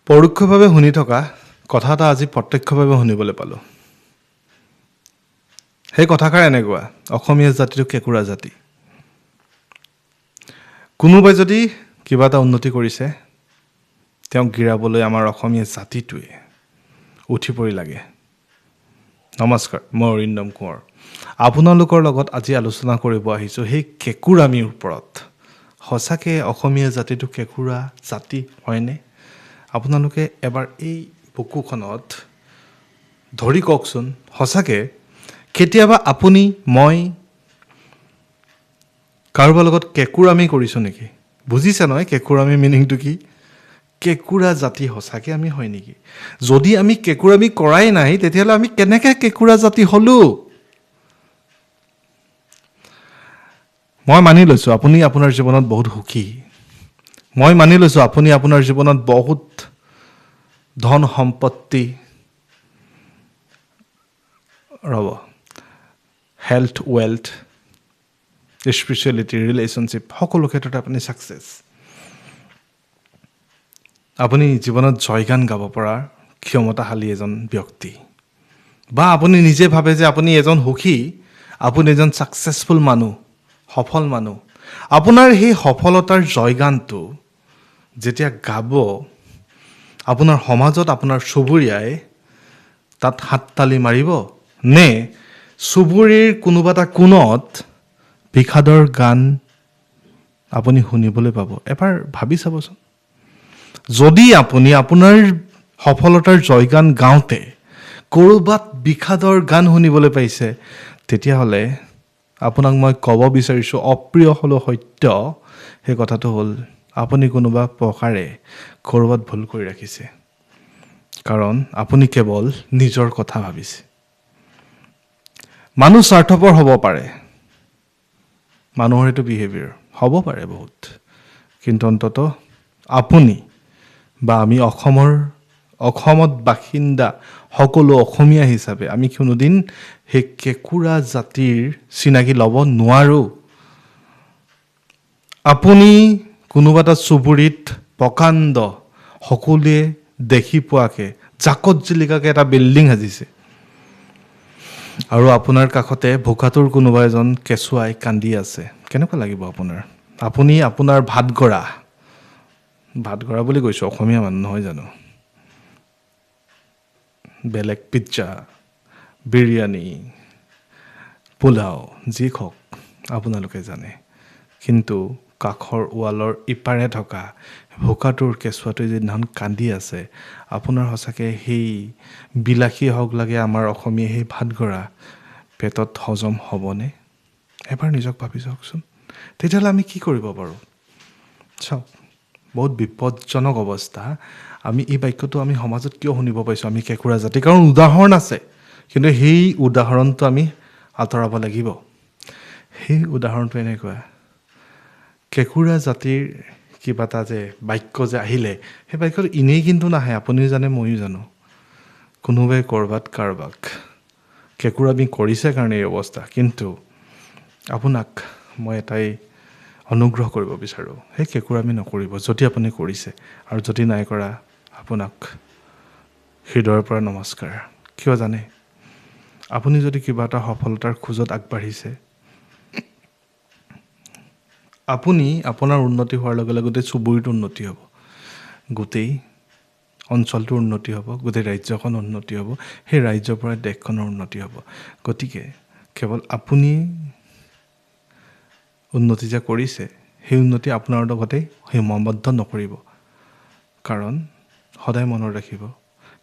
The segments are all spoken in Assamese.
পৰোক্ষভাৱে শুনি থকা কথা এটা আজি প্ৰত্যক্ষভাৱে শুনিবলৈ পালোঁ। সেই কথাষাৰ এনেকুৱা, অসমীয়া জাতিটো কেঁকুৰা জাতি। কোনোবাই যদি কিবা এটা উন্নতি কৰিছে, তেওঁক গিৰাবলৈ আমাৰ অসমীয়া জাতিটোৱে উঠি পৰি লাগে। নমস্কাৰ, মই অৰিন্দম কোঁৱৰ। আপোনালোকৰ লগত আজি আলোচনা কৰিব আহিছোঁ সেই কেঁকুৰামিৰ ওপৰত। সঁচাকৈ অসমীয়া জাতিটো কেঁকুৰা জাতি হয়নে? আপোনালোকে এবাৰ এই বুকুখনত ধৰি কওকচোন, সঁচাকৈ কেতিয়াবা আপুনি মই কাৰোবাৰ লগত কেঁকুৰামি কৰিছোঁ নেকি? বুজিছে নহয় কেঁকুৰামি মিনিংটো কি? কেঁকুৰা জাতি সঁচাকৈ আমি হয় নেকি? যদি আমি কেঁকুৰামি কৰাই নাই, তেতিয়াহ'লে আমি কেনেকৈ কেঁকুৰা জাতি হ'লোঁ? মই মানি লৈছোঁ আপুনি আপোনাৰ জীৱনত বহুত সুখী। মই মানি লৈছোঁ আপুনি আপোনাৰ জীৱনত বহুত ধন সম্পত্তি, হেল্থ, ৱেল্থ, স্পিৰিচুৱেলিটি, ৰিলেশ্যনশ্বিপ সকলো ক্ষেত্ৰতে আপুনি ছাকচেছ। আপুনি জীৱনত জয়গান গাব পৰা ক্ষমতাশালী এজন ব্যক্তি, বা আপুনি নিজে ভাবে যে আপুনি এজন সুখী, আপুনি এজন ছাকচেছফুল মানুহ, সফল মানুহ। আপোনাৰ সেই সফলতাৰ জয়গানটো যেতিয়া গাব, আপোনাৰ সমাজত আপোনাৰ চুবুৰীয়াই তাত হাততালি মাৰিব, নে চুবুৰীৰ কোনোবা এটা কোণত বিষাদৰ গান আপুনি শুনিবলৈ পাব? এবাৰ ভাবি চাবচোন। যদি আপুনি আপোনাৰ সফলতাৰ জয়গান গাওঁতে ক'ৰবাত বিষাদৰ গান শুনিবলৈ পাইছে, তেতিয়াহ'লে আপোনাক মই ক'ব বিচাৰিছোঁ, অপ্ৰিয় হ'লেও সত্য, সেই কথাটো হ'ল আপুনি কোনোবা প্ৰকাৰে ক'ৰবাত ভুল কৰি ৰাখিছে। কাৰণ আপুনি কেৱল নিজৰ কথা ভাবিছে। মানুহ স্বাৰ্থপৰ হ'ব পাৰে, মানুহৰ এইটো বিহেভিয়াৰ হ'ব পাৰে বহুত, কিন্তু অন্ততঃ আপুনি বা আমি অসমত বাসিন্দা সকলো অসমীয়া হিচাপে আমি কোনোদিন সেই কেঁকুৰা জাতিৰ চিনাকি ল'ব নোৱাৰোঁ। আপুনি কোনোবা এটা চুবুৰীত প্ৰকাণ্ড, সকলোৱে দেখি পোৱাকৈ জাকত জিলিকাকৈ এটা বিল্ডিং সাজিছে, আৰু আপোনাৰ কাষতে ভোকাতুৰ কোনোবা এজন কেঁচুৱাই কান্দি আছে, কেনেকুৱা লাগিব আপোনাৰ? আপুনি আপোনাৰ ভাতগড়া বুলি কৈছোঁ, অসমীয়া মানুহ নহয় জানো? বেলেগ পিজ্জা, বিৰিয়ানী, পোলাও, যি হওক আপোনালোকে জানে, কিন্তু কাষৰ ৱালৰ ইপাৰে থকা ভোকাতুৰ কেঁচুৱাটোৱে যিদিনাখন কান্দি আছে, আপোনাৰ সঁচাকৈ সেই বিলাসী হওক লাগে আমাৰ অসমীয়া সেই ভাতগড়া পেটত হজম হ'বনে? এবাৰ নিজক ভাবি চাওকচোন। তেতিয়াহ'লে আমি কি কৰিব পাৰোঁ? চাওক, বহুত বিপদজনক অৱস্থা। আমি এই বাক্যটো আমি সমাজত কিয় শুনিব পাইছোঁ, আমি কেঁকুৰা জাতি? কাৰণ উদাহৰণ আছে, কিন্তু সেই উদাহৰণটো আমি আঁতৰাব লাগিব। সেই উদাহৰণটো এনেকুৱা, কেঁকুৰা জাতিৰ কিবা এটা যে বাক্য যে আহিলে, সেই বাক্যটো এনেই কিন্তু নাহে, আপুনিও জানে ময়ো জানো। কোনোবাই ক'ৰবাত কাৰোবাক কেঁকুৰামি কৰিছে কাৰণে এই অৱস্থা। কিন্তু আপোনাক মই এটাই অনুগ্ৰহ কৰিব বিচাৰোঁ, সেই কেঁকুৰামি নকৰিব যদি আপুনি কৰিছে, আৰু যদি নাই কৰা আপোনাক হৃদয়ৰ পৰা নমস্কাৰ। কিয় জানে? আপুনি যদি কিবা এটা সফলতাৰ খোজত আগবাঢ়িছে, আপুনি আপোনাৰ উন্নতি হোৱাৰ লগে লগে গোটেই চুবুৰীটোৰ উন্নতি হ'ব, গোটেই অঞ্চলটোৰ উন্নতি হ'ব, গোটেই ৰাজ্যখন উন্নতি হ'ব, সেই ৰাজ্যৰ পৰা দেশখনৰ উন্নতি হ'ব। গতিকে কেৱল আপুনি উন্নতি যে কৰিছে, সেই উন্নতি আপোনাৰ লগতেই সীমাবদ্ধ নকৰিব। কাৰণ সদায় মনত ৰাখিব,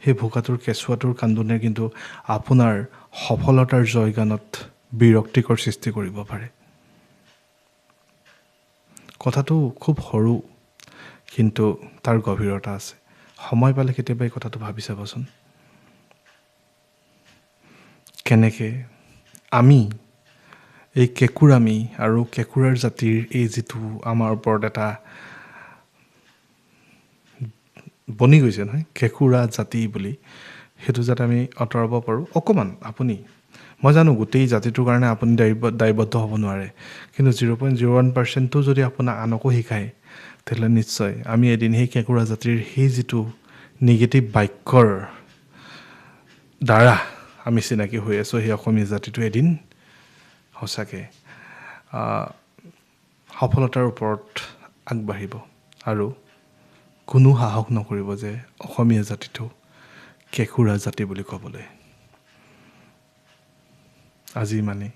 সেই ভোকাতুৰ কেঁচুৱাটোৰ কান্দোনে কিন্তু আপোনাৰ সফলতাৰ জয়গানত বিৰক্তিকৰ সৃষ্টি কৰিব পাৰে। কথাটো খুব সৰু, কিন্তু তাৰ গভীৰতা আছে। সময় পালে কেতিয়াবা এই কথাটো ভাবি চাবচোন, কেনেকৈ আমি এই কেঁকুৰামি আৰু কেঁকুৰাৰ জাতিৰ এই যিটো আমাৰ ওপৰত এটা বনি গৈছে নহয়, কেঁকুৰা জাতি বুলি, সেইটো যাতে আমি আঁতৰাব পাৰোঁ অকণমান। মই জানো গোটেই জাতিটোৰ কাৰণে আপুনি দায়বদ্ধ হ'ব নোৱাৰে, কিন্তু 0.01% যদি আপোনাক আনকো শিকায়, তেতিয়াহ'লে নিশ্চয় আমি এদিন সেই কেঁকুৰা জাতিৰ সেই যিটো নিগেটিভ বাক্যৰ দ্বাৰা আমি চিনাকি হৈ আছোঁ, সেই অসমীয়া জাতিটো এদিন সঁচাকৈ সফলতাৰ ওপৰত আগবাঢ়িব আৰু কোনো সাহস নকৰিব যে অসমীয়া জাতিটো কেঁকুৰা জাতি বুলি ক'বলৈ। আজি মানে